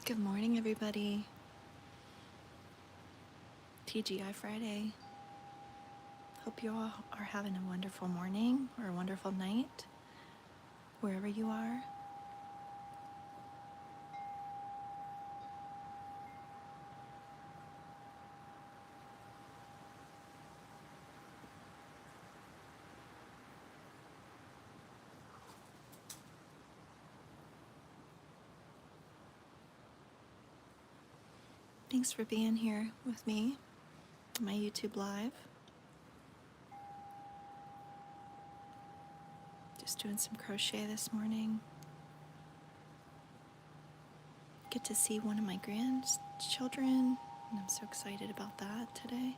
Good morning, everybody. TGI Friday. Hope you all are having a wonderful morning or a wonderful night, wherever you are. Thanks for being here with me on my YouTube Live. Just doing some crochet this morning. Get to see one of my grandchildren, and I'm so excited about that today.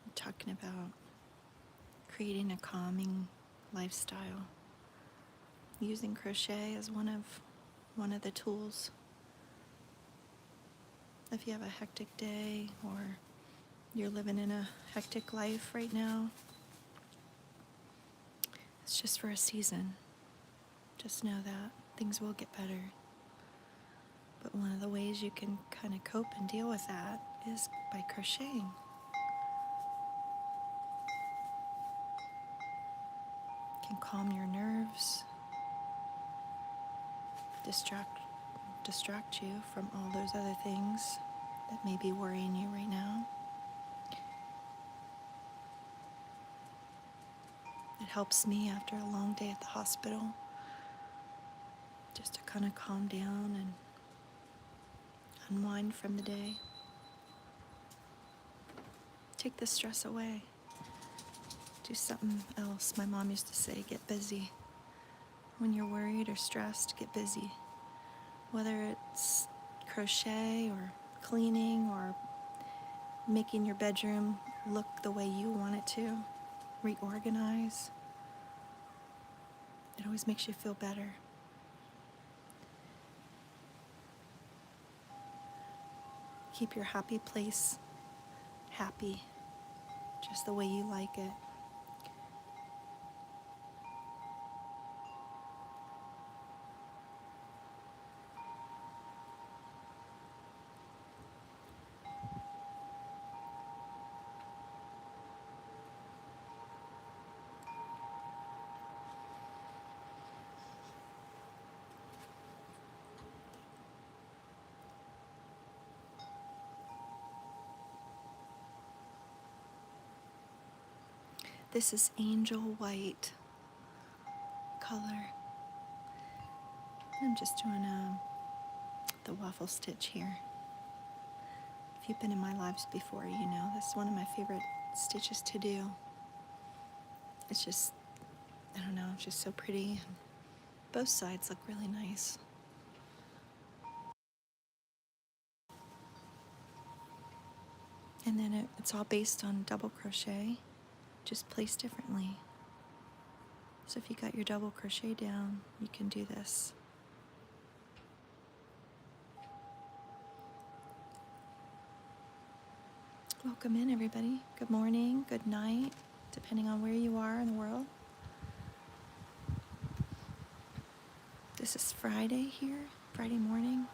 I'm talking about creating a calming lifestyle, using crochet as one of the tools. If you have a hectic day or you're living in a hectic life right now, it's just for a season. Just know that things will get better. But one of the ways you can kind of cope and deal with that is by crocheting. It can calm your nerves, distract you from all those other things that may be worrying you right now. It helps me after a long day at the hospital just to kind of calm down and unwind from the day. Take the stress away. Do something else. My mom used to say, get busy. When you're worried or stressed, get busy. Whether it's crochet or cleaning or making your bedroom look the way you want it to, reorganize. It always makes you feel better. Keep your happy place happy, just the way you like it. This is angel white color. I'm just doing the waffle stitch here. If you've been in my lives before, you know that's one of my favorite stitches to do. It's just, I don't know, it's just so pretty. Both sides look really nice. And then it's all based on double crochet, just placed differently. So if you got your double crochet down, you can do this. Welcome in, everybody. Good morning, good night, depending on where you are in the world. This is Friday here, Friday morning.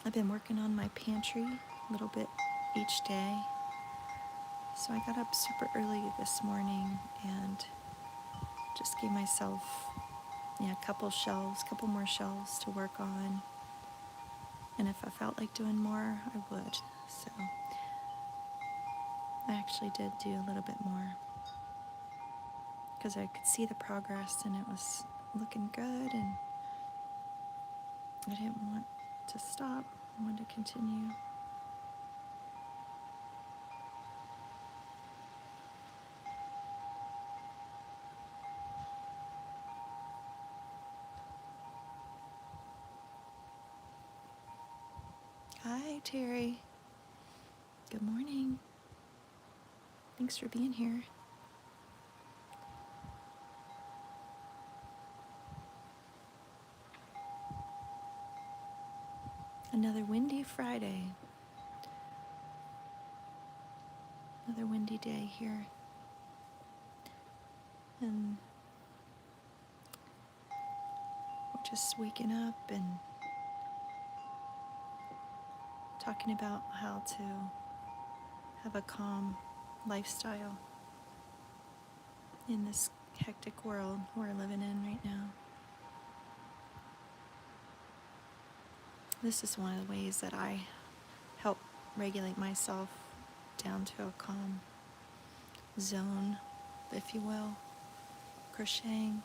I've been working on my pantry a little bit each day. So I got up super early this morning and just gave myself a couple more shelves to work on. And if I felt like doing more, I would. So I actually did do a little bit more because I could see the progress and it was looking good, and I didn't want to stop. I wanted to continue. Hi, Terry. Good morning. Thanks for being here. Another windy Friday. Another windy day here. And we're just waking up and talking about how to have a calm lifestyle in this hectic world we're living in right now. This is one of the ways that I help regulate myself down to a calm zone, if you will. Crocheting.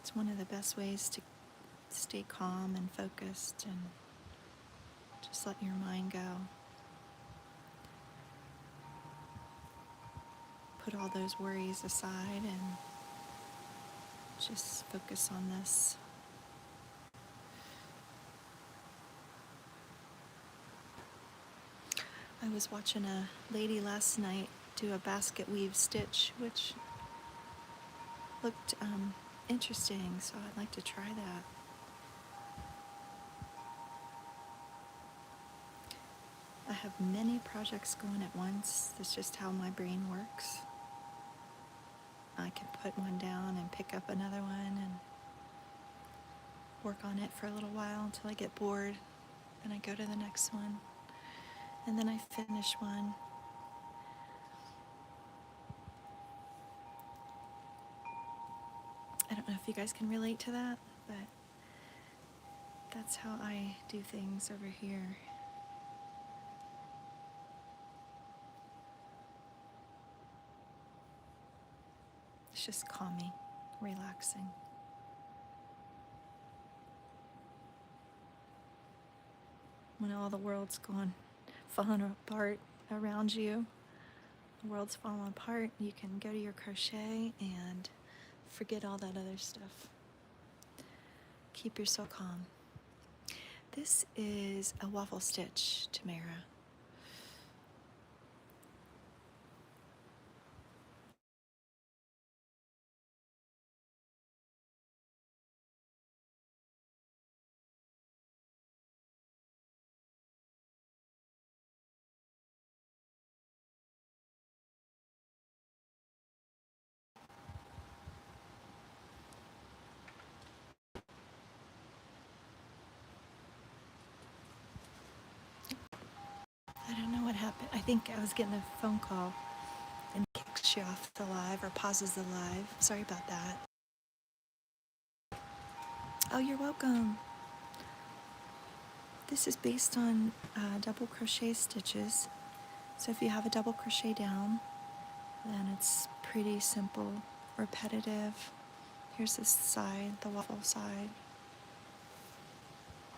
It's one of the best ways to stay calm and focused and just let your mind go. Put all those worries aside and just focus on this. I was watching a lady last night do a basket weave stitch, which looked interesting, so I'd like to try that. I have many projects going at once. That's just how my brain works. I can put one down and pick up another one and work on it for a little while until I get bored, and I go to the next one, and then I finish one. I don't know if you guys can relate to that, but that's how I do things over here. It's just calming, relaxing. When all the world's falling apart around you, the world's falling apart, you can go to your crochet and forget all that other stuff. Keep yourself calm. This is a waffle stitch, Tamara. I don't know what happened. I think I was getting a phone call and kicks you off the live or pauses the live. Sorry about that. Oh, you're welcome. This is based on double crochet stitches. So if you have a double crochet down, then it's pretty simple, repetitive. Here's this side, the waffle side,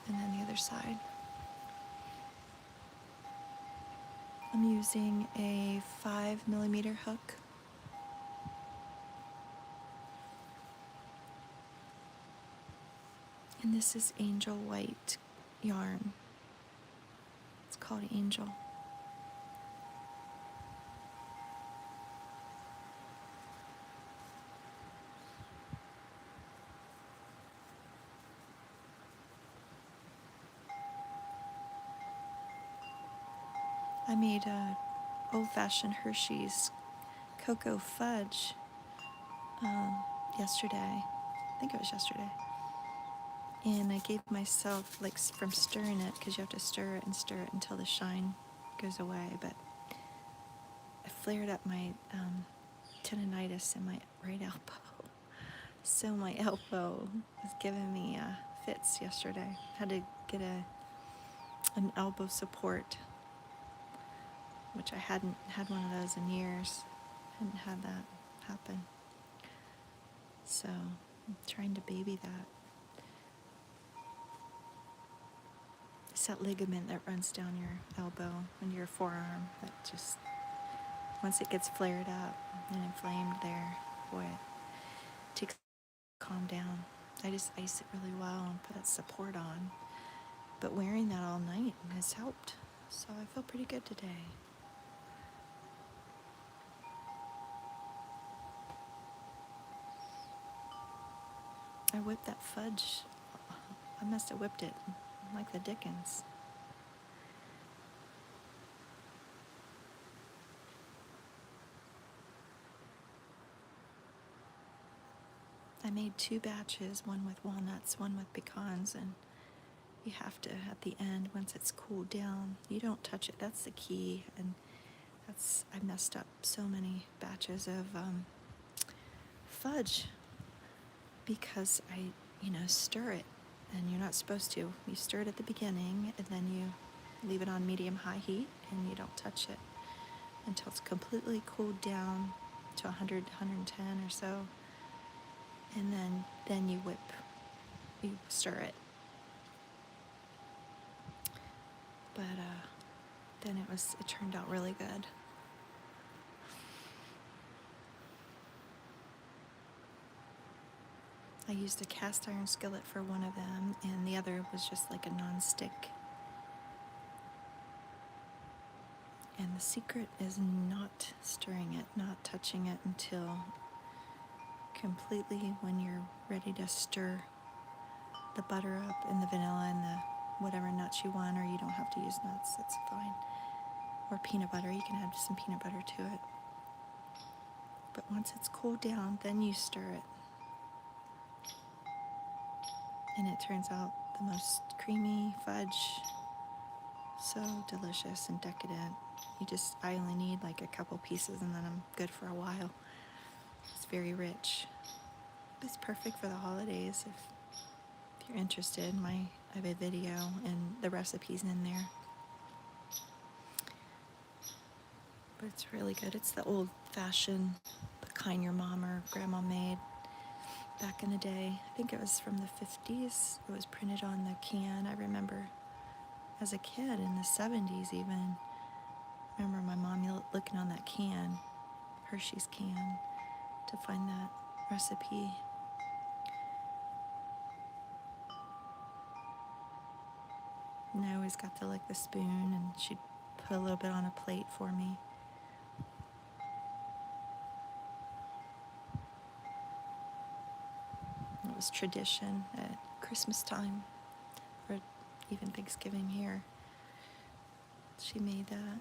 and then the other side. I'm using a 5mm hook. And this is Angel White yarn. It's called Angel. I made a old-fashioned Hershey's cocoa fudge yesterday. I think it was yesterday. And I gave myself, like, from stirring it, because you have to stir it and stir it until the shine goes away. But I flared up my tendonitis in my right elbow. So my elbow was giving me fits yesterday. Had to get an elbow support, which I hadn't had one of those in years. Hadn't had that happen. So I'm trying to baby that. It's that ligament that runs down your elbow and your forearm that just, once it gets flared up and inflamed there, boy, it takes to calm down. I just ice it really well and put that support on. But wearing that all night has helped. So I feel pretty good today. I whipped that fudge I must have whipped it like the Dickens. I made 2 batches, one with walnuts, one with pecans, and you have to, at the end, once it's cooled down, you don't touch it. That's the key. And I messed up so many batches of fudge because I, stir it, and you're not supposed to. You stir it at the beginning, and then you leave it on medium-high heat, and you don't touch it until it's completely cooled down to 100, 110 or so, and then you stir it. But then it turned out really good. I used a cast iron skillet for one of them, and the other was just like a non-stick. And the secret is not stirring it, not touching it until completely when you're ready to stir the butter up and the vanilla and the whatever nuts you want, or you don't have to use nuts, that's fine. Or peanut butter, you can add some peanut butter to it. But once it's cooled down, then you stir it. And it turns out the most creamy fudge, so delicious and decadent. I only need like a couple pieces and then I'm good for a while. It's very rich. It's perfect for the holidays if you're interested. I have a video and the recipe's in there. But it's really good. It's the old-fashioned, the kind your mom or grandma made back in the day. I think it was from the 50s. It was printed on the can. I remember as a kid in the 70s even. I remember my mom looking on that can, Hershey's can, to find that recipe. And I always got to lick the spoon, and she'd put a little bit on a plate for me. It was tradition at Christmas time, or even Thanksgiving here. She made that.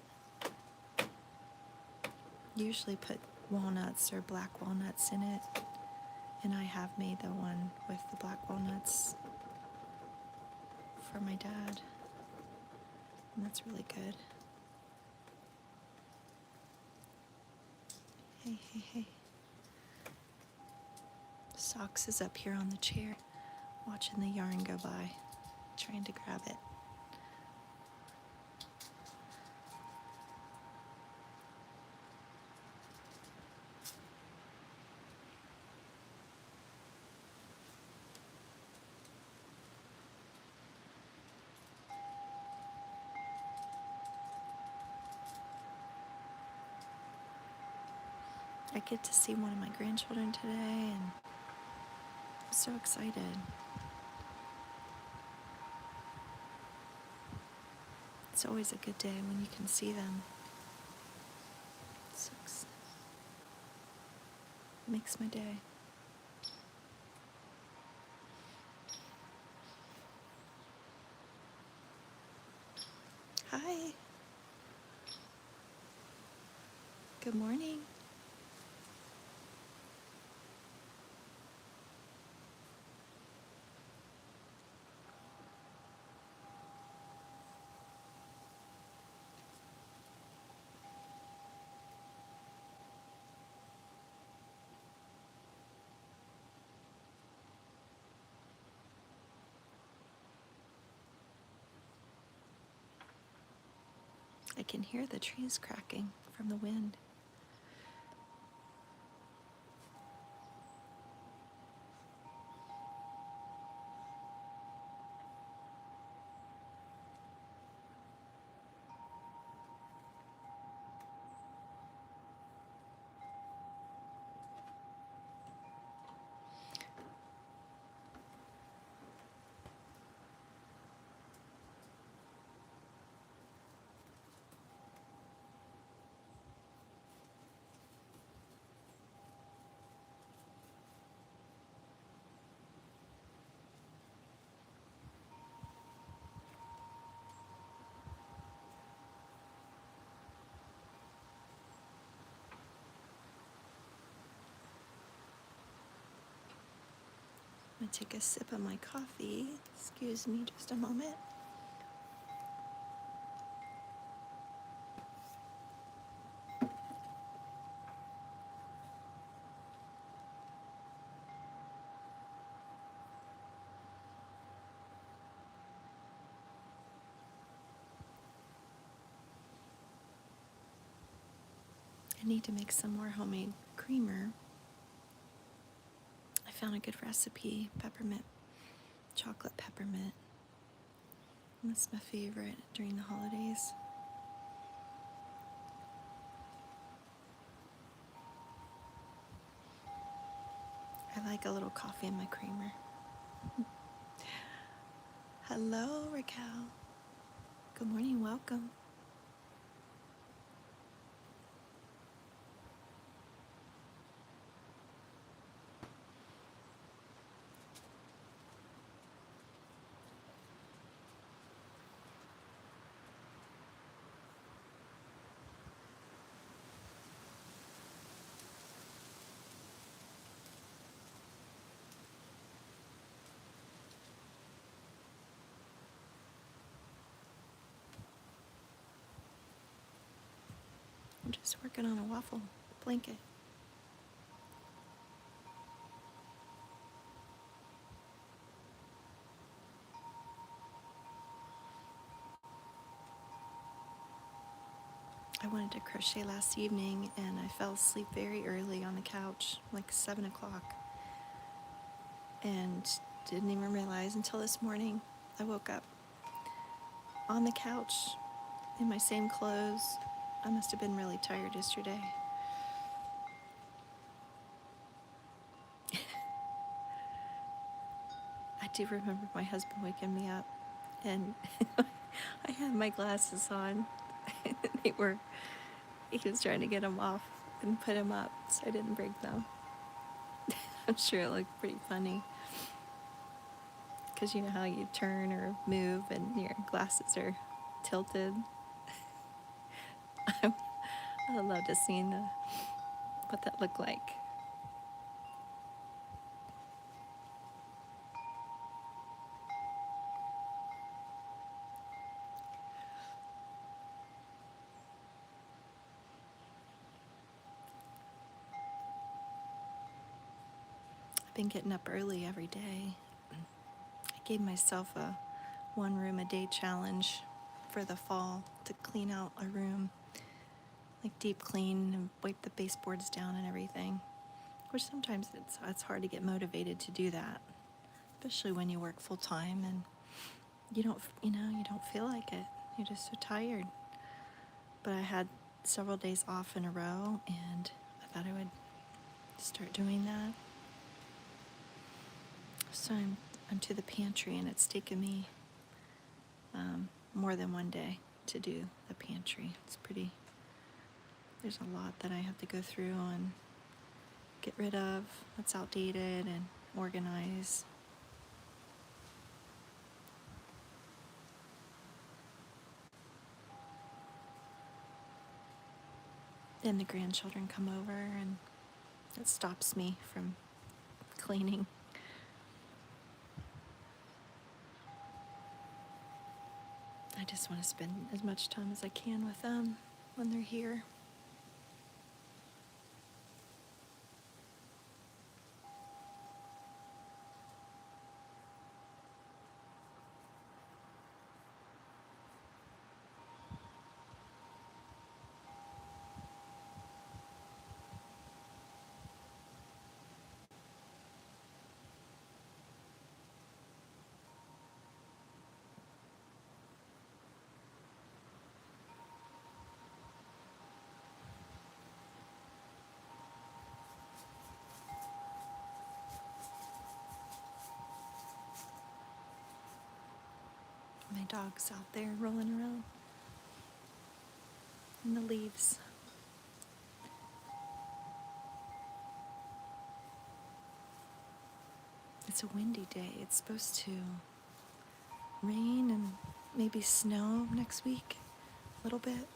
Usually put walnuts or black walnuts in it, and I have made the one with the black walnuts for my dad, and that's really good. Hey. Socks is up here on the chair, watching the yarn go by, trying to grab it. I get to see one of my grandchildren today, and I'm so excited. It's always a good day when you can see them. Makes my day. Hi. Good morning. I can hear the trees cracking from the wind. I'm gonna take a sip of my coffee. Excuse me just a moment. I need to make some more homemade creamer. I found a good recipe, peppermint, chocolate peppermint. And that's my favorite during the holidays. I like a little coffee in my creamer. Hello, Raquel. Good morning, welcome. I'm just working on a waffle blanket. I wanted to crochet last evening and I fell asleep very early on the couch, like 7 o'clock, and didn't even realize until this morning. I woke up on the couch in my same clothes. I must have been really tired yesterday. I do remember my husband waking me up and I had my glasses on. He was trying to get them off and put them up so I didn't break them. I'm sure it looked pretty funny because you know how you turn or move and your glasses are tilted. I would love to see what that looked like. I've been getting up early every day. I gave myself a 1 room a day challenge for the fall to clean out a room, like deep clean and wipe the baseboards down and everything. Which sometimes it's hard to get motivated to do that, especially when you work full time and you don't feel like it. You're just so tired. But I had several days off in a row and I thought I would start doing that. So I'm to the pantry and it's taken me more than one day to do the pantry. There's a lot that I have to go through and get rid of that's outdated and organize. Then the grandchildren come over and it stops me from cleaning. I just want to spend as much time as I can with them when they're here. My dog's out there rolling around in the leaves. It's a windy day. It's supposed to rain and maybe snow next week, a little bit.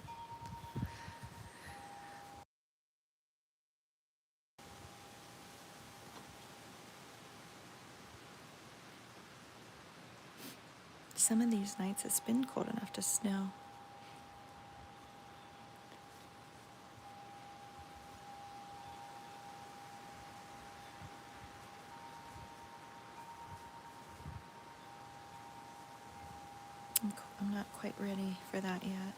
Some of these nights it's been cold enough to snow. I'm not quite ready for that yet.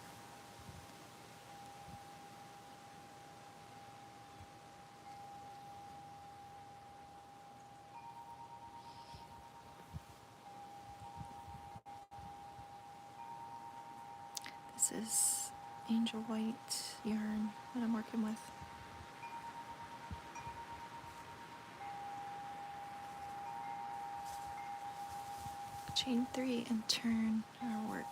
This is angel white yarn that I'm working with. Chain 3 and turn our work.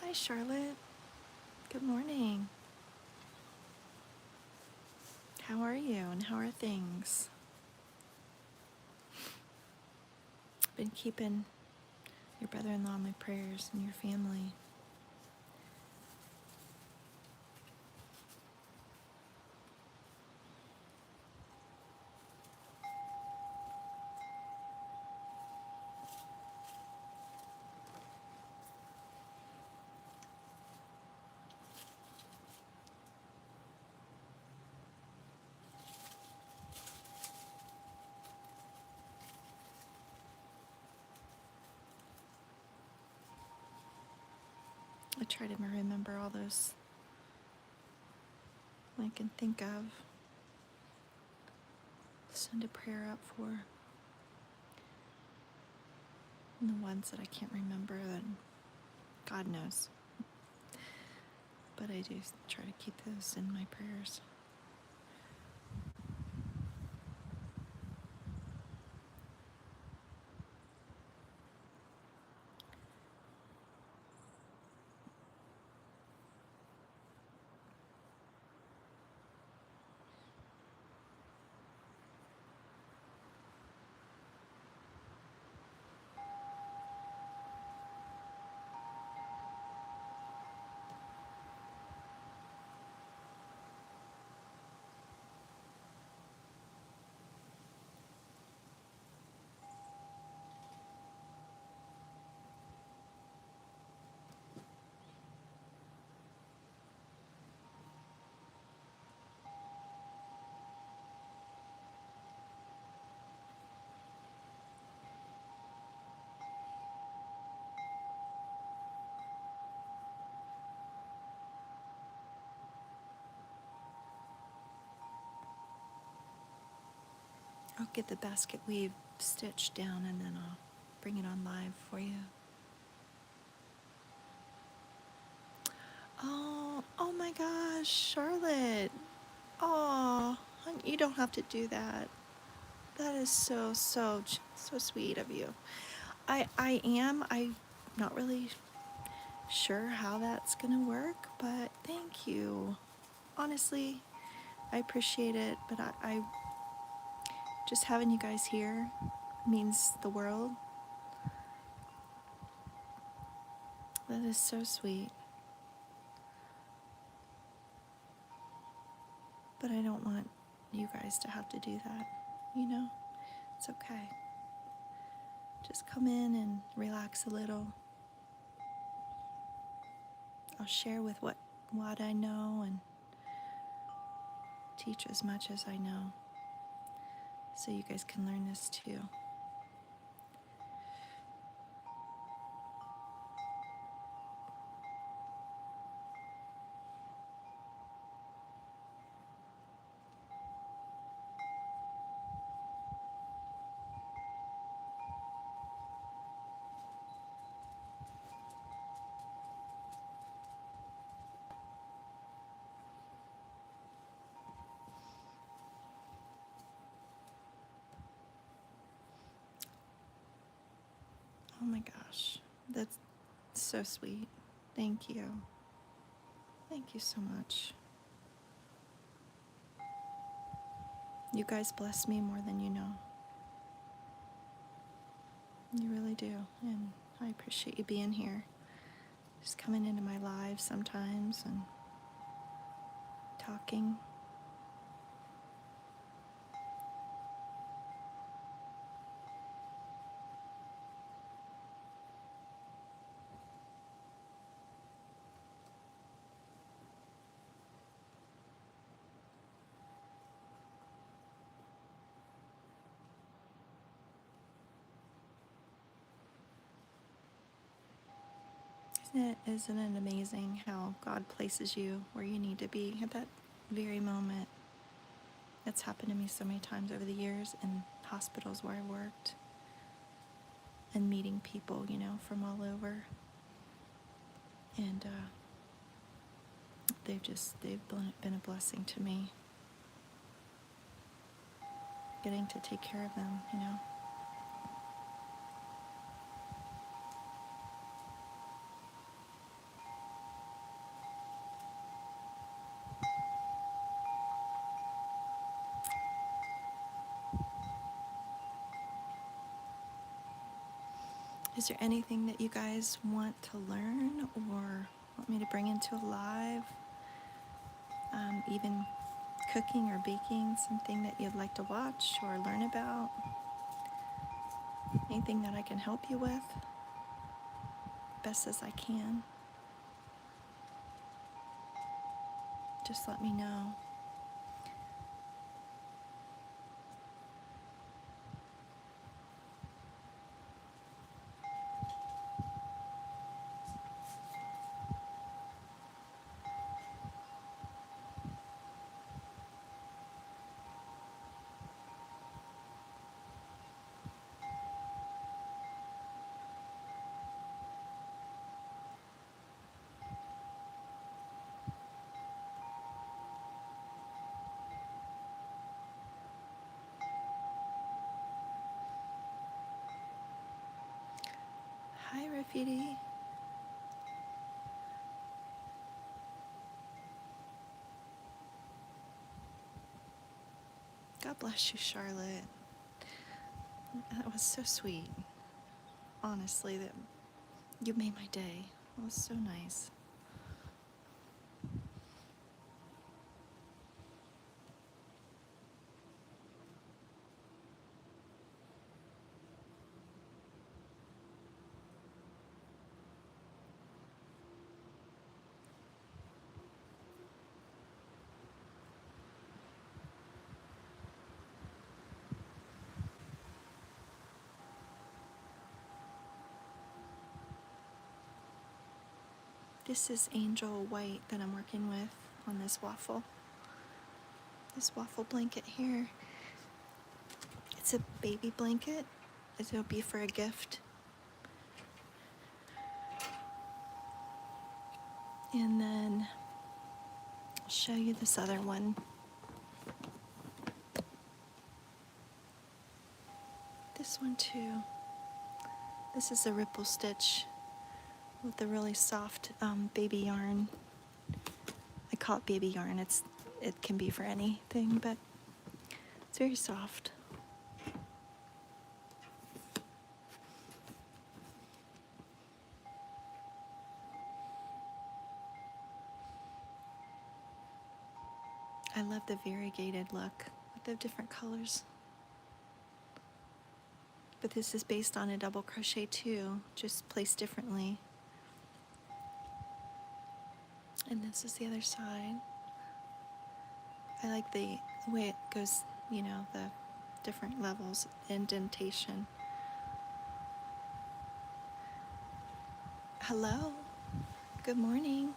Hi Charlotte, good morning. How are you and how are things? Been keeping your brother-in-law in my prayers and your family. I try to remember all those I can think of. Send a prayer up for. And the ones that I can't remember, then God knows. But I do try to keep those in my prayers. I'll get the basket weave stitched down and then I'll bring it on live for you. Oh my gosh, Charlotte. Oh, you don't have to do that. That is so sweet of you. I'm not really sure how that's gonna work, but thank you. Honestly, I appreciate it, but I just having you guys here means the world. That is so sweet. But I don't want you guys to have to do that, you know? It's okay. Just come in and relax a little. I'll share with what I know and teach as much as I know so you guys can learn this too. Oh my gosh, that's so sweet. Thank you. Thank you so much. You guys bless me more than you know. You really do. And I appreciate you being here. Just coming into my live sometimes and talking. Isn't it amazing how God places you where you need to be at that very moment? It's happened to me so many times over the years in hospitals where I worked and meeting people, from all over. And they've been a blessing to me. Getting to take care of them. Is there anything that you guys want to learn or want me to bring into a live? Even cooking or baking, something that you'd like to watch or learn about? Anything that I can help you with? Best as I can. Just let me know. Hi, Rafidi. God bless you, Charlotte. That was so sweet. Honestly, that you made my day. It was so nice. This is Angel White that I'm working with on this waffle. This waffle blanket here. It's a baby blanket. It'll be for a gift. And then I'll show you this other one. This one too. This is a ripple stitch with the really soft baby yarn. I call it baby yarn. It can be for anything, but it's very soft. I love the variegated look with the different colors. But this is based on a double crochet too, just placed differently. And this is the other side. I like the way it goes, the different levels, indentation. Hello, good morning.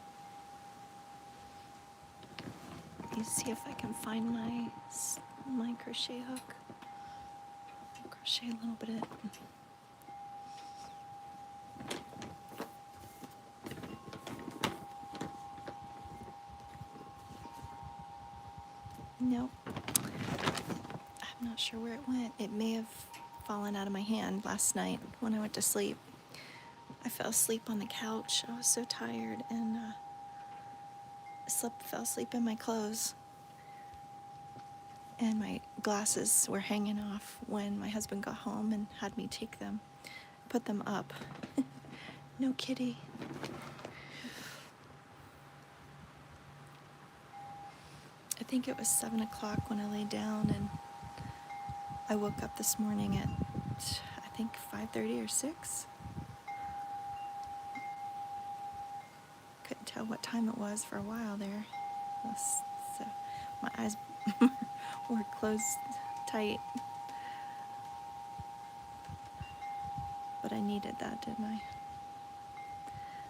Let me see if I can find my crochet hook. Crochet a little bit. Nope. I'm not sure where it went. It may have fallen out of my hand last night when I went to sleep. I fell asleep on the couch. I was so tired and fell asleep in my clothes. And my glasses were hanging off when my husband got home and had me take them. put them up. No kitty. I think it was 7 o'clock when I lay down, and I woke up this morning at, I think, 5:30 or 6. Couldn't tell what time it was for a while there. So my eyes were closed tight. But I needed that, didn't I?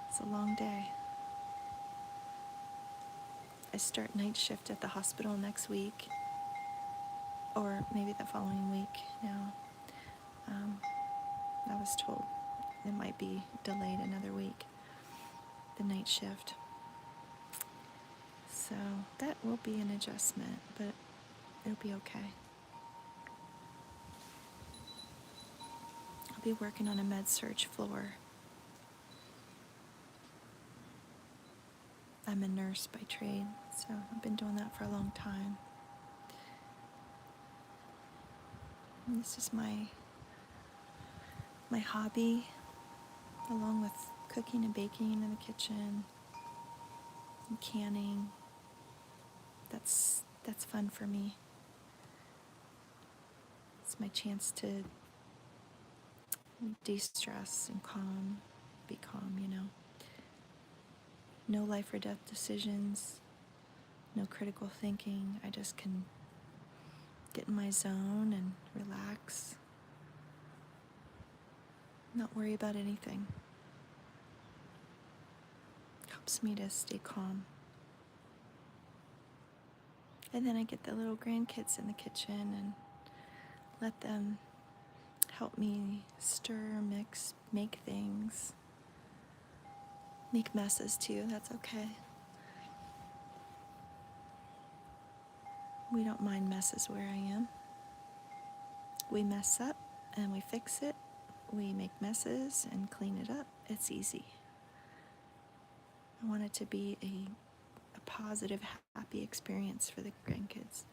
It's a long day. I start night shift at the hospital next week, or maybe the following week now. I was told it might be delayed another week, the night shift. So that will be an adjustment, but it'll be okay. I'll be working on a med-surg floor. I'm a nurse by trade, so I've been doing that for a long time. And this is my hobby, along with cooking and baking in the kitchen and canning. That's fun for me. It's my chance to de-stress and be calm, you know. No life or death decisions, no critical thinking. I just can get in my zone and relax, not worry about anything. Helps me to stay calm. And then I get the little grandkids in the kitchen and let them help me stir, mix, make things. Make messes too, that's okay. We don't mind messes where I am. We mess up and we fix it. We make messes and clean it up. It's easy. I want it to be a positive, happy experience for the grandkids.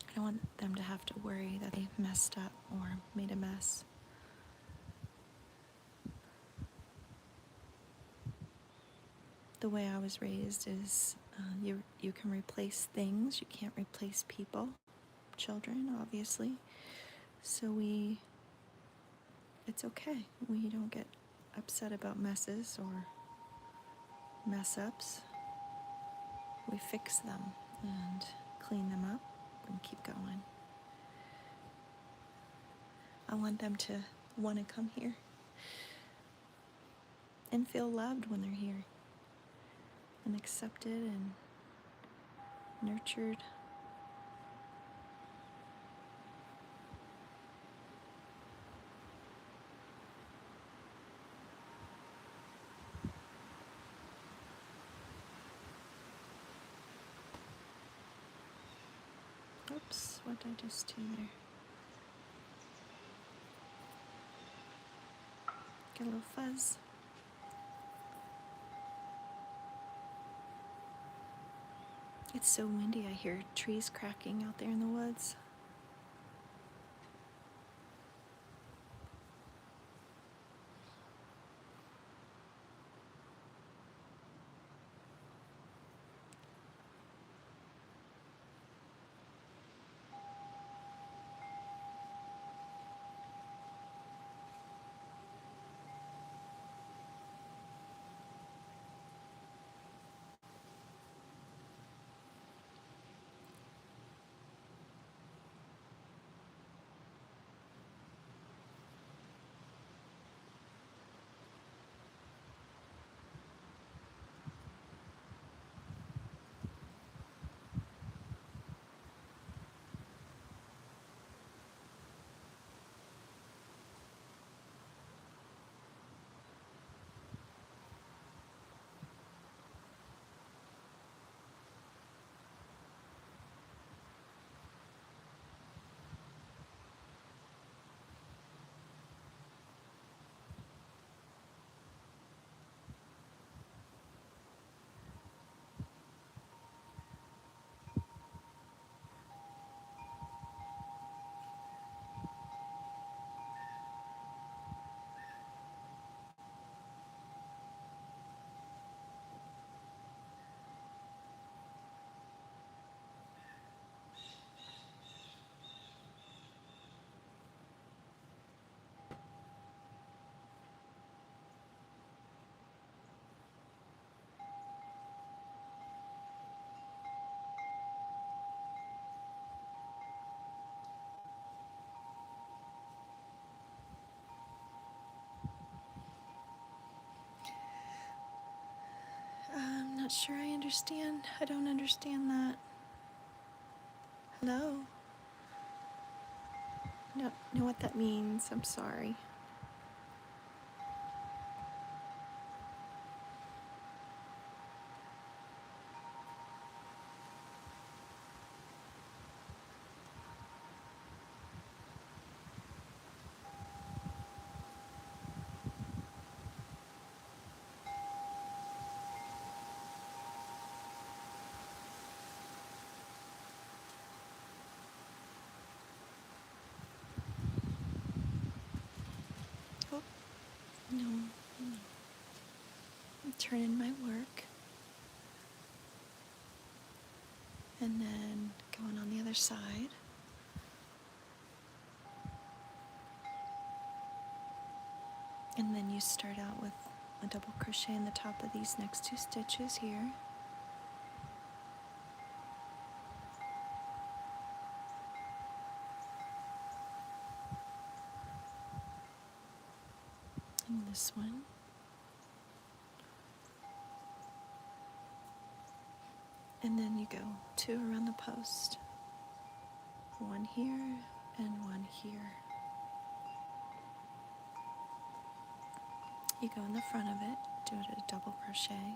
I don't want them to have to worry that they messed up or made a mess. The way I was raised is you can replace things, you can't replace people, children, obviously. So it's okay. We don't get upset about messes or mess ups. We fix them and clean them up and keep going. I want them to want to come here and feel loved when they're here and accepted and nurtured. Oops, what did I just do there? Get a little fuzz. It's so windy, I hear trees cracking out there in the woods. not sure I understand. I don't understand that. Hello? I don't know what that means. I'm sorry. Oh, no. I'm turning my work. And then going on the other side. And then you start out with a double crochet in the top of these next 2 stitches here. And this one. And then you go 2 around the post. 1 here and 1 here. You go in the front of it, do it at a double crochet.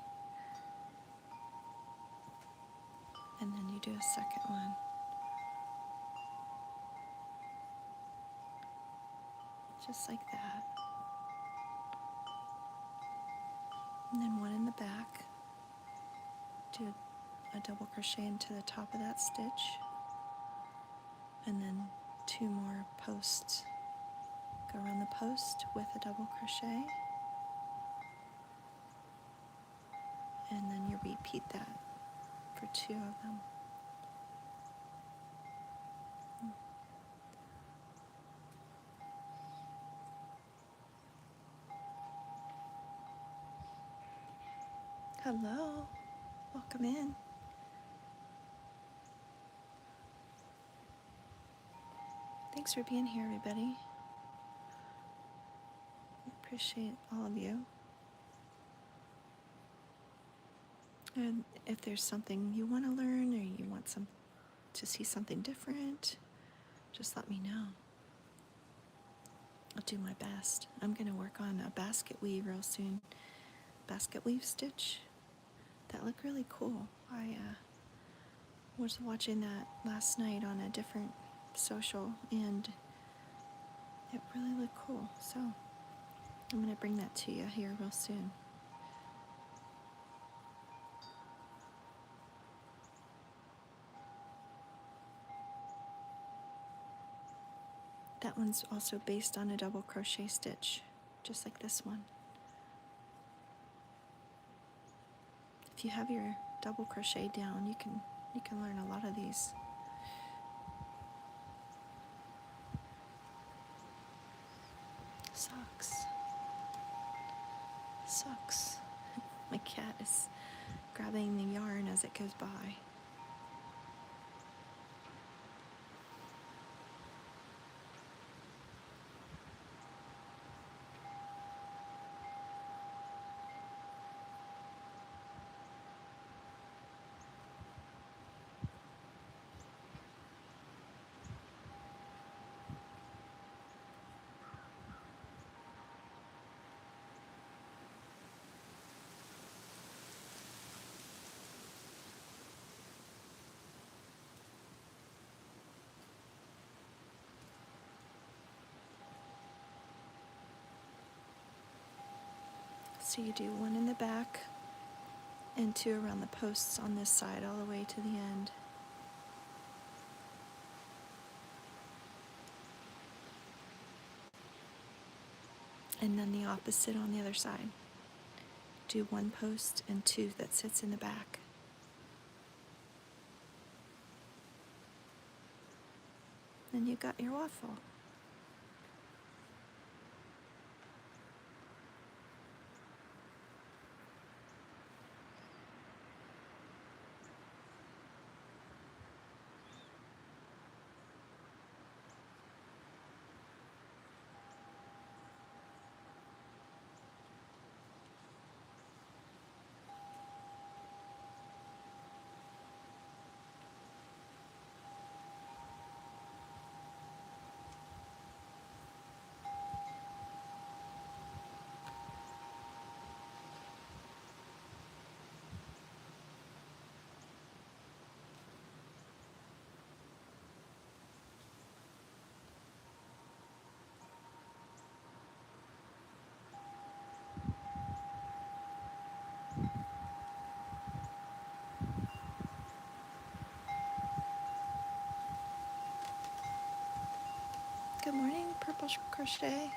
And then you do a second one. Just like that. And then 1 in the back. Do a double crochet into the top of that stitch. And then 2 more posts. Go around the post with a double crochet. And then you repeat that for 2 of them. Hello, welcome in. Thanks for being here, everybody. Appreciate all of you. And if there's something you want to learn or you want to see something different, just let me know. I'll do my best. I'm going to work on a basket weave real soon. Basket weave stitch. That looked really cool. I was watching that last night on a different social and it really looked cool. So I'm going to bring that to you here real soon. That one's also based on a double crochet stitch, just like this one. If you have your double crochet down, you can learn a lot of these. Socks. Socks. My cat is grabbing the yarn as it goes by. So you do 1 in the back and 2 around the posts on this side all the way to the end. And then the opposite on the other side. Do 1 post and 2 that sits in the back. Then you got your waffle. Good morning, Purple Crochet.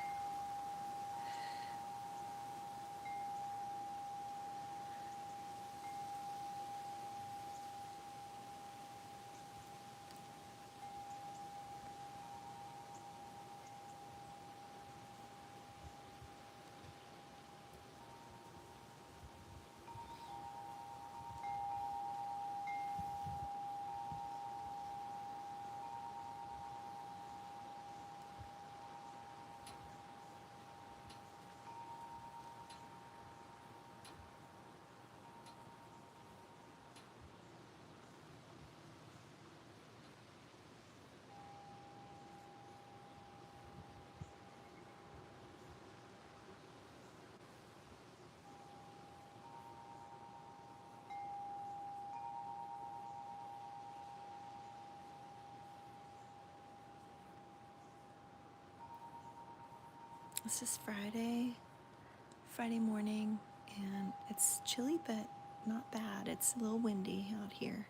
This is Friday morning, and it's chilly but not bad. It's a little windy out here.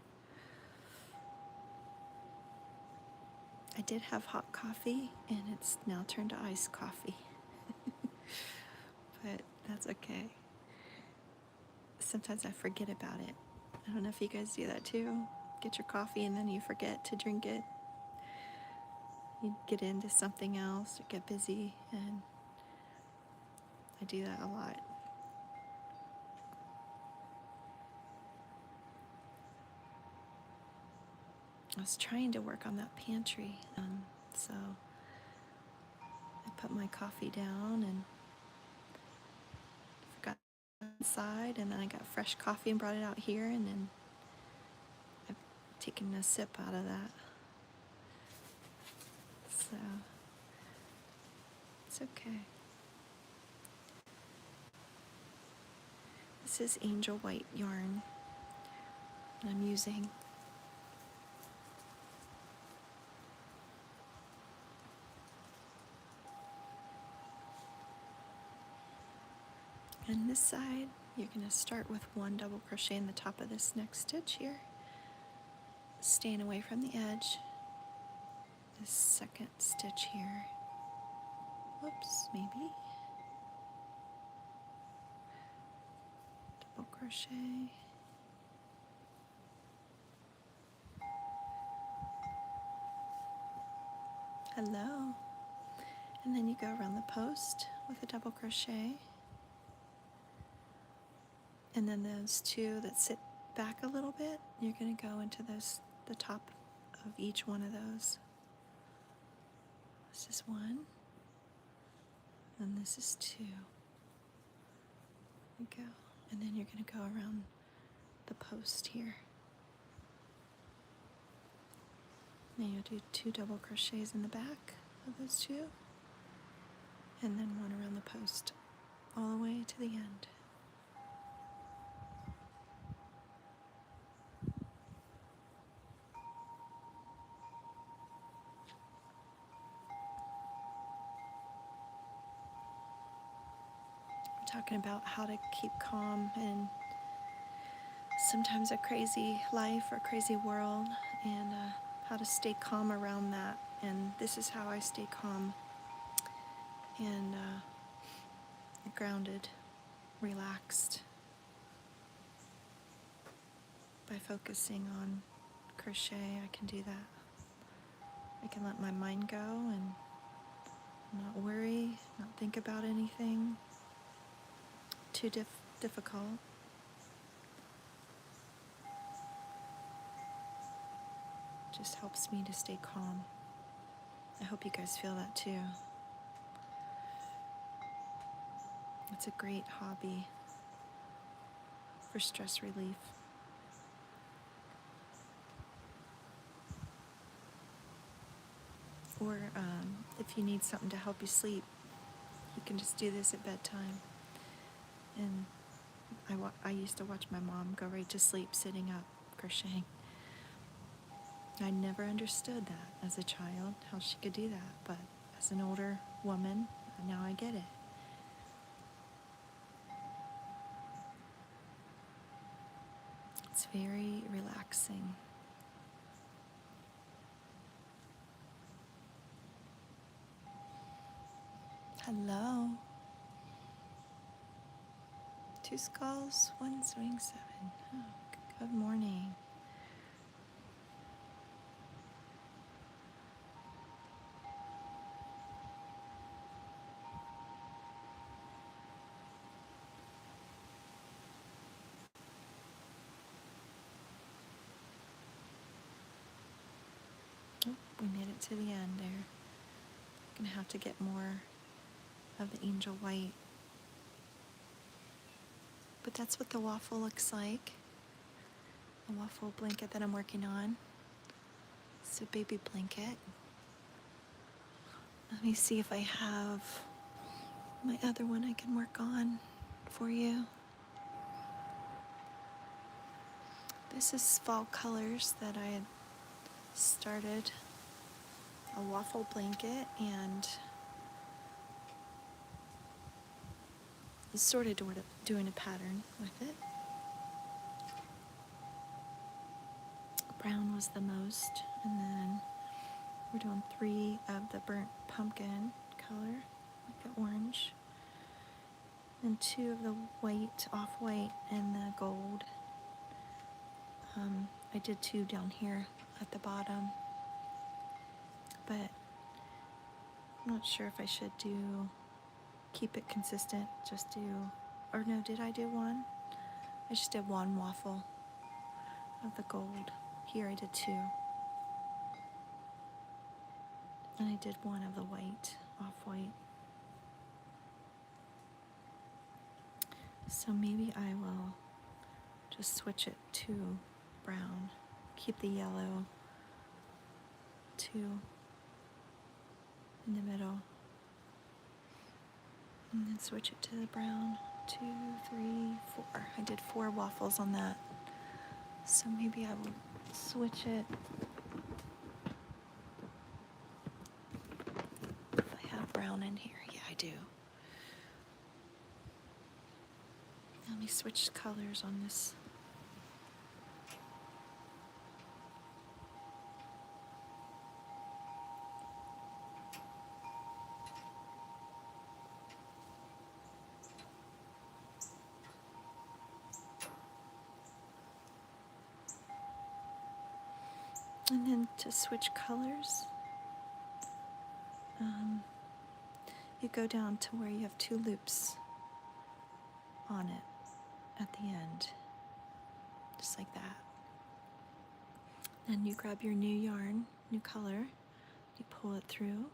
I did have hot coffee, and it's now turned to iced coffee. But that's okay. Sometimes I forget about it. I don't know if you guys do that too. Get your coffee and then you forget to drink it. You get into something else or get busy, and I do that a lot. I was trying to work on that pantry, so I put my coffee down and forgot inside, and then I got fresh coffee and brought it out here, and then I've taken a sip out of that. So it's okay. This is angel white yarn that I'm using. And this side, you're going to start with one double crochet in the top of this next stitch here, staying away from the edge. This second stitch here, whoops, maybe, double crochet, hello, and then you go around the post with a double crochet, and then those two that sit back a little bit, you're going to go into the top of each one of those. This is one, and this is two. There you go, and then you're going to go around the post here. Now you'll do two double crochets in the back of those two, and then one around the post all the way to the end. We're talking about how to keep calm in sometimes a crazy life or crazy world, and how to stay calm around that. And this is how I stay calm and grounded, relaxed, by focusing on crochet. I can do that. I can let my mind go and not worry, not think about anything too difficult. Just helps me to stay calm. I hope you guys feel that too. It's a great hobby for stress relief. Or if you need something to help you sleep, you can just do this at bedtime. And I used to watch my mom go right to sleep sitting up crocheting. I never understood that as a child, how she could do that, but as an older woman, now I get it. It's very relaxing. Hello. 2 skulls, 1 swing 7. Oh, good morning. Oh, we made it to the end there. Gonna have to get more of the angel white. But that's what the waffle looks like. The waffle blanket that I'm working on. It's a baby blanket. Let me see if I have my other one I can work on for you. This is fall colors that I had started. A waffle blanket and sort of doing a pattern with it. Brown was the most, and then we're doing 3 of the burnt pumpkin color, like the orange, and 2 of the white, off-white, and the gold. I did 2 down here at the bottom, but I'm not sure if I should keep it consistent, or no, did I do 1? I just did 1 waffle of the gold. Here I did 2. And I did 1 of the white, off-white. So maybe I will just switch it to brown. Keep the yellow 2 in the middle. And then switch it to the brown. 2, 3, 4. I did 4 waffles on that. So maybe I will switch it. If I have brown in here. Yeah, I do. Let me switch colors on this. And then to switch colors, you go down to where you have 2 loops on it at the end, just like that. And you grab your new yarn, new color, you pull it through,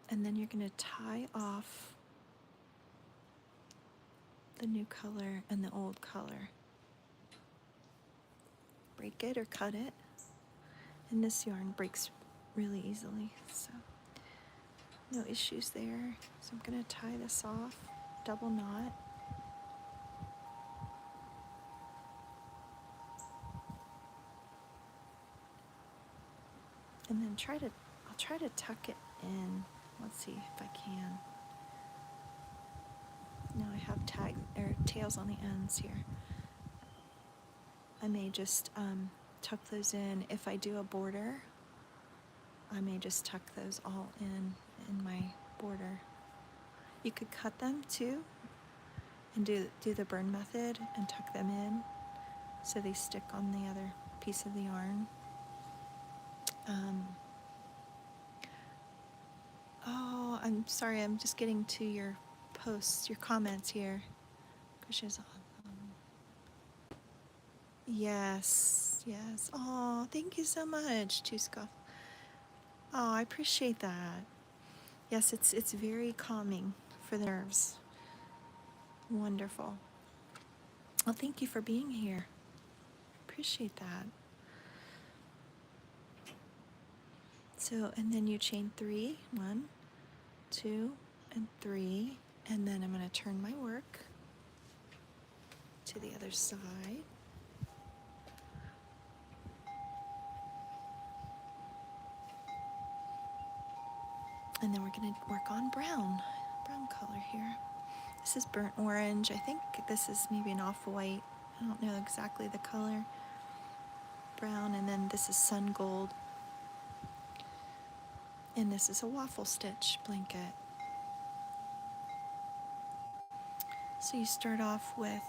and then you're going to tie off the new color and the old color. Break it or cut it, and this yarn breaks really easily, so no issues there. So I'm going to tie this off, double knot. And then I'll try to tuck it in. Let's see if I can. Now I have tails on the ends here. I may just tuck those in. If I do a border, I may just tuck those all in my border. You could cut them too and do the burn method and tuck them in so they stick on the other piece of the yarn. Oh, I'm sorry, I'm just getting to your posts, your comments here. Crochets on. Yes. Oh, thank you so much, Tuskov. Oh, I appreciate that. Yes, it's very calming for the nerves. Wonderful. Well, thank you for being here. Appreciate that. So, and then you chain 3, 1, 2, and 3, and then I'm going to turn my work to the other side. And then we're going to work on brown color here. This is burnt orange. I think this is maybe an off-white. I don't know exactly the color. Brown, and then this is sun gold. And this is a waffle stitch blanket. So you start off with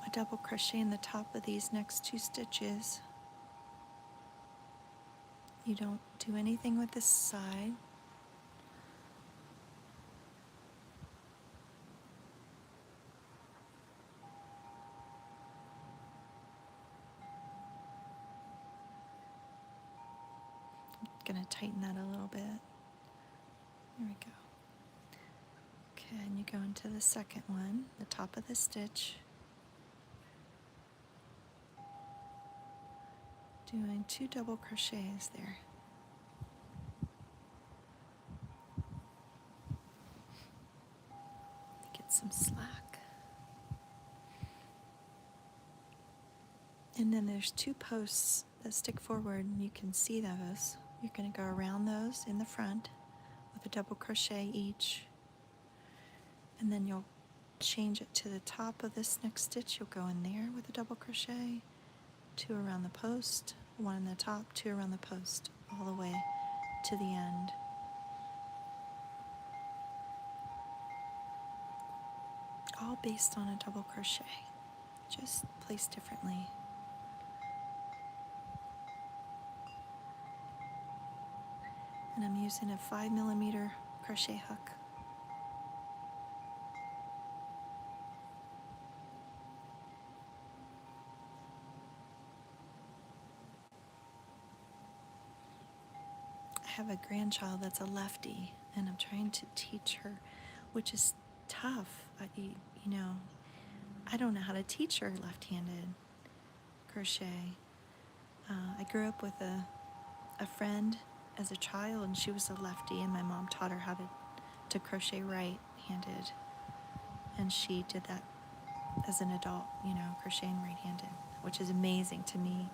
a double crochet in the top of these next 2 stitches. You don't do anything with this side. I'm going to tighten that a little bit. There we go. Okay, and you go into the second one, the top of the stitch, doing 2 double crochets there. Get some slack. And then there's 2 posts that stick forward, and you can see those. You're going to go around those in the front with a double crochet each, and then you'll change it to the top of this next stitch. You'll go in there with a double crochet, 2 around the post, 1 in the top, 2 around the post, all the way to the end. All based on a double crochet, just placed differently. And I'm using a 5mm crochet hook. I have a grandchild that's a lefty, and I'm trying to teach her, which is tough. I don't know how to teach her left-handed crochet. I grew up with a friend as a child, and she was a lefty, and my mom taught her how to crochet right-handed, and she did that as an adult, crocheting right-handed, which is amazing to me.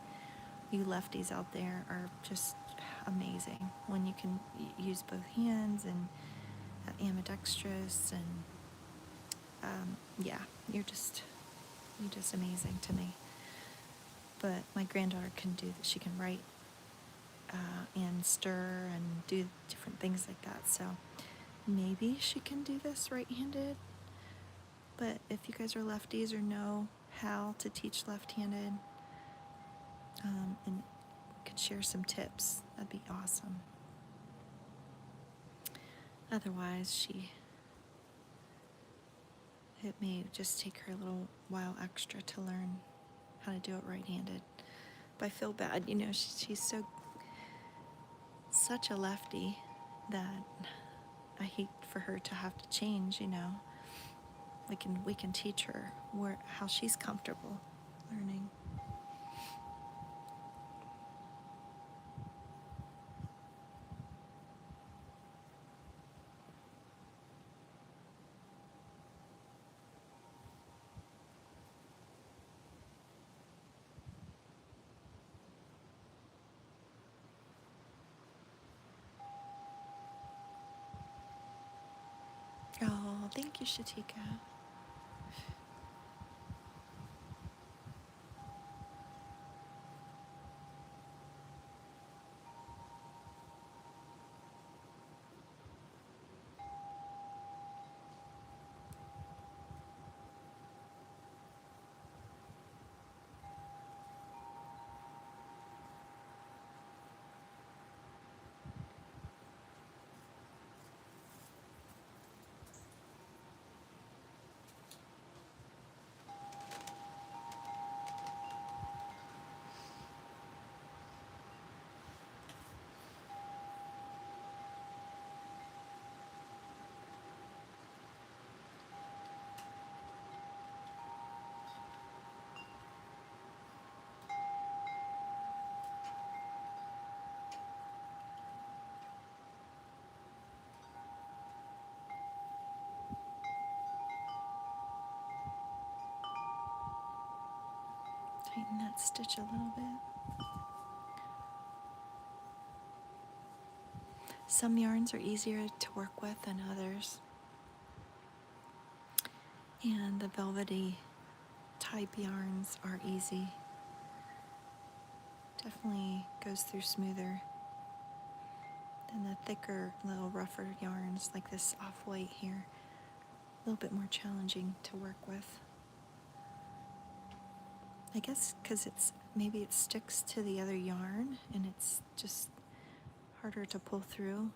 You lefties out there are just amazing when you can use both hands and ambidextrous, and yeah, you're just amazing to me. But my granddaughter can do that. She can write and stir and do different things like that. So maybe she can do this right-handed. But if you guys are lefties or know how to teach left-handed, and could share some tips, that'd be awesome. Otherwise, it may just take her a little while extra to learn how to do it right-handed. But I feel bad, she's such a lefty that I hate for her to have to change. We can teach her how she's comfortable learning. Oh, thank you, Shatika. Tighten that stitch a little bit. Some yarns are easier to work with than others. And the velvety type yarns are easy. Definitely goes through smoother than the thicker, little rougher yarns like this off-white here. A little bit more challenging to work with. I guess because maybe it sticks to the other yarn and it's just harder to pull through.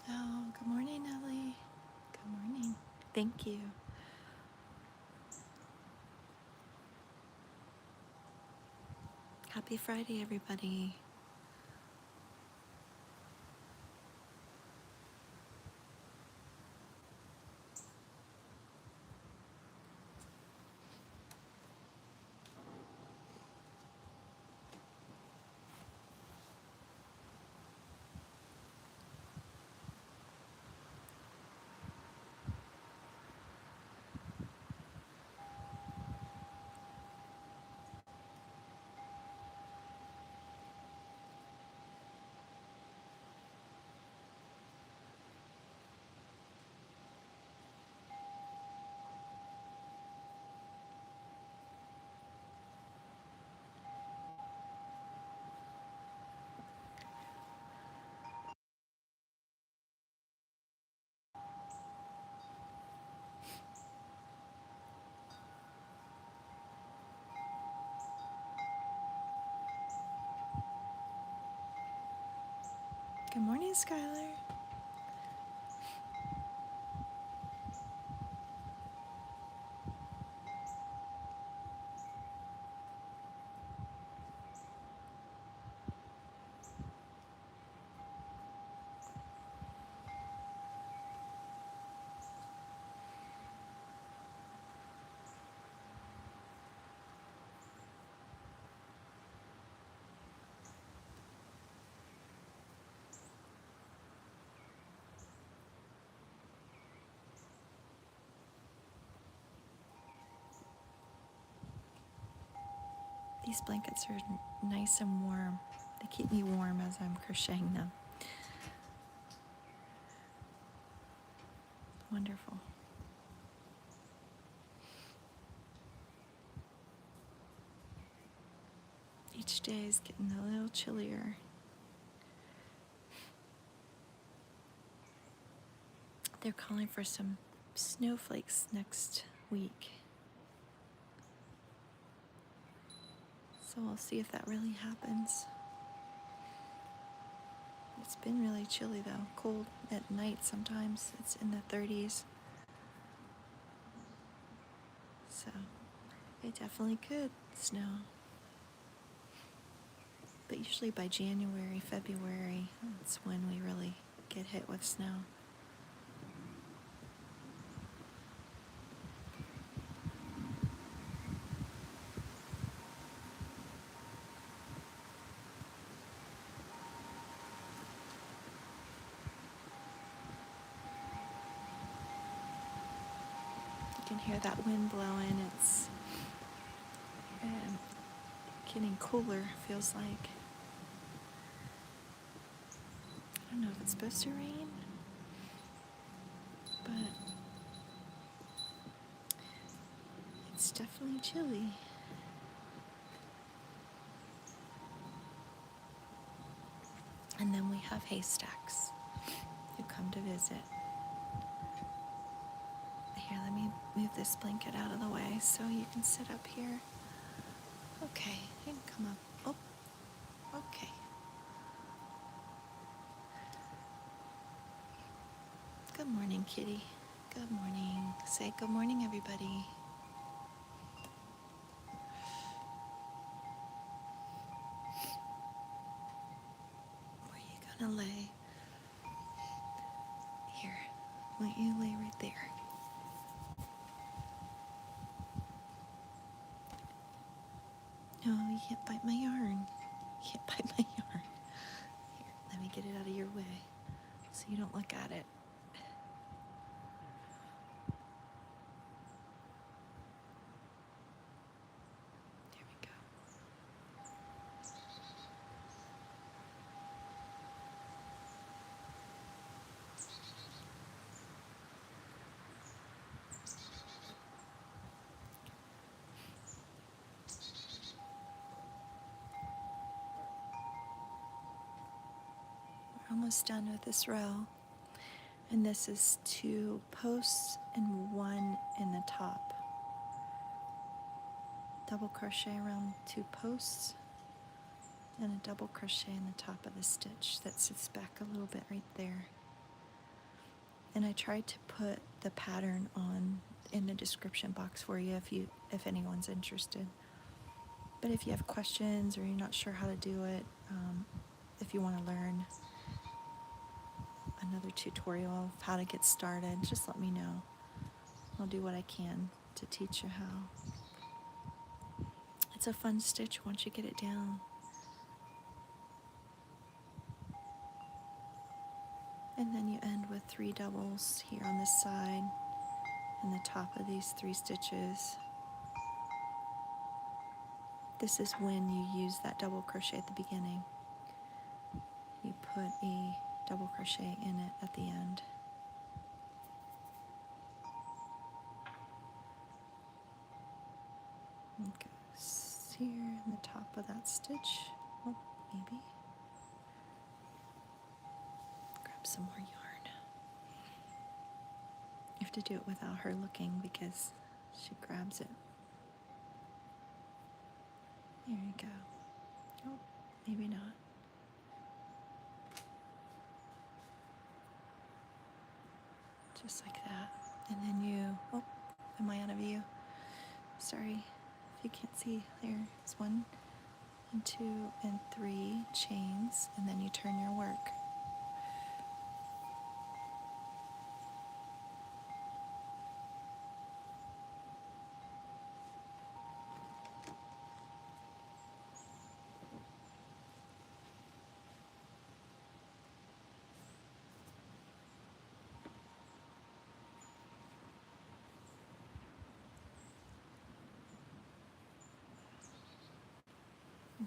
Oh, good morning, Ellie. Good morning. Thank you. Happy Friday, everybody. Good morning, Skylar. These blankets are nice and warm. They keep me warm as I'm crocheting them. Wonderful. Each day is getting a little chillier. They're calling for some snowflakes next week. So we'll see if that really happens. It's been really chilly though, cold at night sometimes. It's in the 30s. So it definitely could snow. But usually by January, February, that's when we really get hit with snow. You can hear that wind blowing. It's getting cooler, feels like. I don't know if it's supposed to rain, but it's definitely chilly. And then we have haystacks who come to visit. Here, let me move this blanket out of the way so you can sit up here. Okay, you can come up. Oh, okay. Good morning, kitty. Good morning. Say good morning, everybody. Where are you gonna lay? Here, why don't you lay right there? No, you can't bite my yarn. You can't bite my yarn. Here, let me get it out of your way so you don't look at it. almost done with this row, and this is 2 posts and 1 in the top. Double crochet around 2 posts and a double crochet in the top of the stitch that sits back a little bit right there. And I tried to put the pattern on in the description box for you if anyone's interested. But if you have questions or you're not sure how to do it, if you want to learn another tutorial of how to get started, just let me know. I'll do what I can to teach you how. It's a fun stitch once you get it down. And then you end with 3 doubles here on this side and the top of these 3 stitches. This is when you use that double crochet at the beginning. You put a double crochet in it at the end. It goes here in the top of that stitch. Oh, maybe. Grab some more yarn. You have to do it without her looking because she grabs it. There you go. Oh, maybe not. Just like that. And then you, oh, am I out of view? Sorry, if you can't see, there's 1 and 2 and 3 chains, and then you turn your work.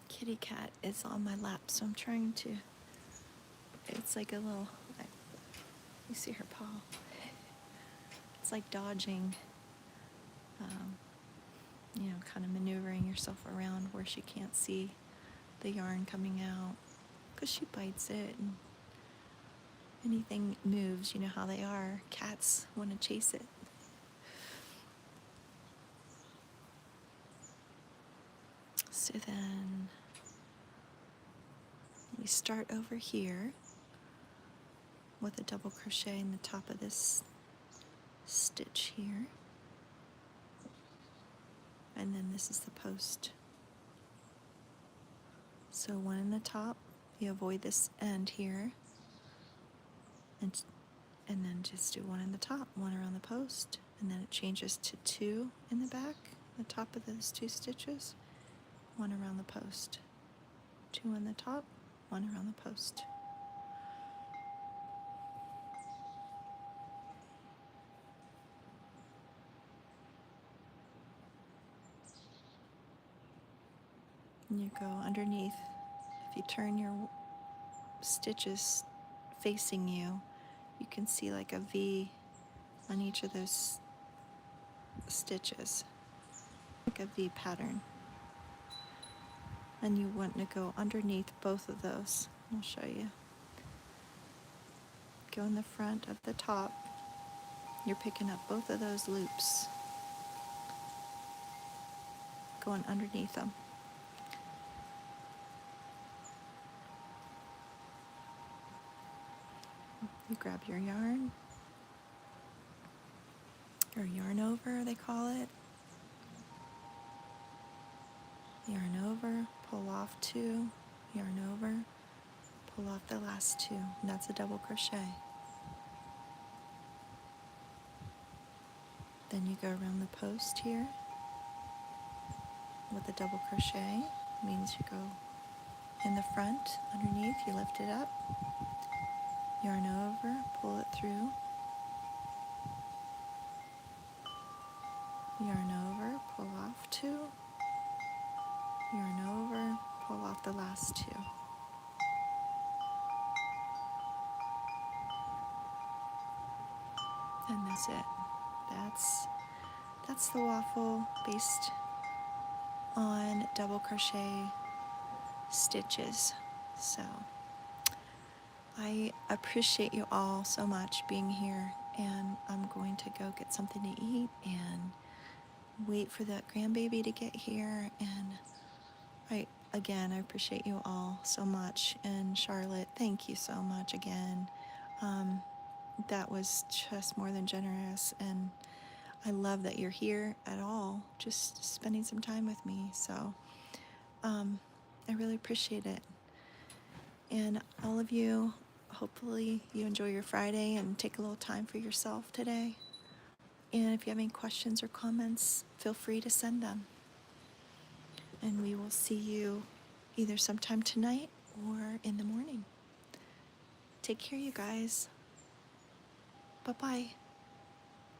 Kitty cat is on my lap, so I'm trying to, it's like a little, you see her paw. It's like dodging, kind of maneuvering yourself around where she can't see the yarn coming out, because she bites it and anything moves, you know how they are. Cats want to chase it. So then we start over here with a double crochet in the top of this stitch here, and then this is the post. So 1 in the top, you avoid this end here, and then just do 1 in the top, 1 around the post, and then it changes to 2 in the back, the top of those 2 stitches, 1 around the post, 2 in the top, 1 around the post. And you go underneath. If you turn your stitches facing you, you can see like a V on each of those stitches, like a V pattern. And you want to go underneath both of those. I'll show you. Go in the front of the top. You're picking up both of those loops, going underneath them. You grab your yarn, or yarn over, they call it. Yarn over, pull off 2, yarn over, pull off the last 2, and that's a double crochet. Then you go around the post here with a double crochet. It means you go in the front, underneath, you lift it up, yarn over, pull it through, yarn over, pull off 2, yarn over, pull off the last 2. And that's it. That's the waffle based on double crochet stitches. So I appreciate you all so much being here, and I'm going to go get something to eat and wait for that grandbaby to get here. And I appreciate you all so much. And Charlotte, thank you so much again. Um, that was just more than generous, and I love that you're here at all, just spending some time with me. So I really appreciate it. And all of you, hopefully you enjoy your Friday and take a little time for yourself today. And if you have any questions or comments, feel free to send them. And we will see you either sometime tonight or in the morning. Take care, you guys. Bye-bye.